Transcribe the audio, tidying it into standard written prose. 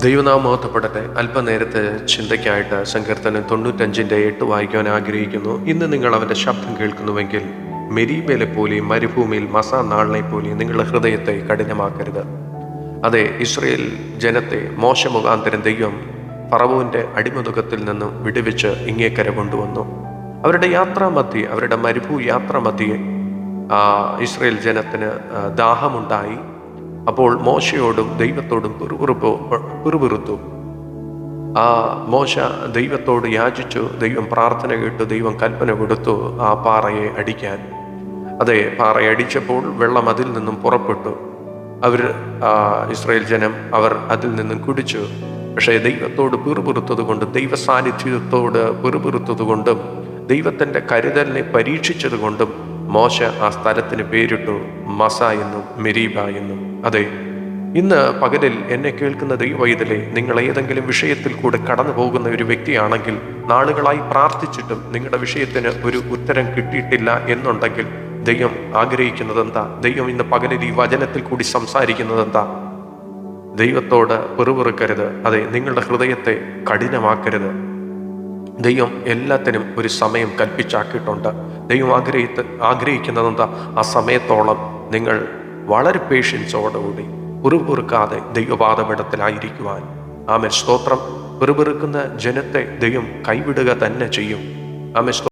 ദൈവനാമം മഹത്വപ്പെടട്ടെ. അല്പനേരത്തെ ചിന്തയ്ക്കായിട്ട് സങ്കീർത്തനം 95:8 വായിക്കുവാൻ ആഗ്രഹിക്കുന്നു. ഇന്ന് നിങ്ങൾ അവൻ്റെ ശബ്ദം കേൾക്കുന്നുവെങ്കിൽ മെരീബയിലെ പോലെയും മരുഭൂമിയിൽ മസാ നാളിനെ പോലെയും നിങ്ങളുടെ ഹൃദയത്തെ കഠിനമാക്കരുത്. അതെ, ഇസ്രയേൽ ജനത്തെ മോശ മുഖാന്തരം ദൈവം ഫറവോന്റെ അടിമതുകത്തിൽ നിന്നും വിടുവിച്ച് ഇങ്ങേക്കര കൊണ്ടുവന്നു. അവരുടെ യാത്രാമധ്യേ, അവരുടെ മരുഭൂ യാത്രാമധ്യേ ഇസ്രയേൽ ജനത്തിന് ദാഹമുണ്ടായി. അപ്പോൾ മോശയോടും ദൈവത്തോടും പിറുപിറുത്തു. മോശ ദൈവത്തോട് യാചിച്ചു. ദൈവം പ്രാർത്ഥന കേട്ടു. ദൈവം കൽപ്പന കൊടുത്തു ആ പാറയെ അടിക്കാൻ. അതെ, പാറയെ അടിച്ചപ്പോൾ വെള്ളം അതിൽ നിന്നും പുറപ്പെട്ടു. ഇസ്രായേൽ ജനം അതിൽ നിന്നും കുടിച്ചു. പക്ഷേ ദൈവത്തോട് പിറുപിറുത്തത് കൊണ്ടും ദൈവ സാന്നിധ്യത്തോട് പിറുപിറുത്തത് കൊണ്ടും ദൈവത്തിൻ്റെ കരുതലിനെ പരീക്ഷിച്ചത് കൊണ്ടും മോശ ആ സ്ഥലത്തിന് പേരിട്ടു മസ എന്നും മെരീബ എന്നും. അതെ, ഇന്ന് പകലിൽ എന്നെ കേൾക്കുന്ന ദൈവവൈതലേ, നിങ്ങൾ ഏതെങ്കിലും വിഷയത്തിൽ കൂടെ കടന്നു പോകുന്ന ഒരു വ്യക്തിയാണെങ്കിൽ, നാളുകളായി പ്രാർത്ഥിച്ചിട്ടും നിങ്ങളുടെ വിഷയത്തിന് ഒരു ഉത്തരം കിട്ടിയിട്ടില്ല എന്നുണ്ടെങ്കിൽ, ദൈവം ആഗ്രഹിക്കുന്നത് എന്താ? ദൈവം ഇന്ന് പകലിൽ ഈ വചനത്തിൽ കൂടി സംസാരിക്കുന്നത് എന്താ? ദൈവത്തോട് പിറുപിറുക്കരുത്. അതെ, നിങ്ങളുടെ ഹൃദയത്തെ കഠിനമാക്കരുത്. ദൈവം എല്ലാത്തിനും ഒരു സമയം കൽപ്പിച്ചാക്കിയിട്ടുണ്ട്. ദൈവം ആഗ്രഹിക്കുന്നത് എന്താ? ആ സമയത്തോളം നിങ്ങൾ വളരെ പേഷ്യൻസോടുകൂടി പിറുപിറുക്കാതെ ദൈവപാദപീഠത്തിലായിരിക്കുവാൻ. ആമേൻ, സ്തോത്രം. പിറുപിറുക്കുന്ന ജനത്തെ ദൈവം കൈവിടുക തന്നെ ചെയ്യും. ആമേൻ.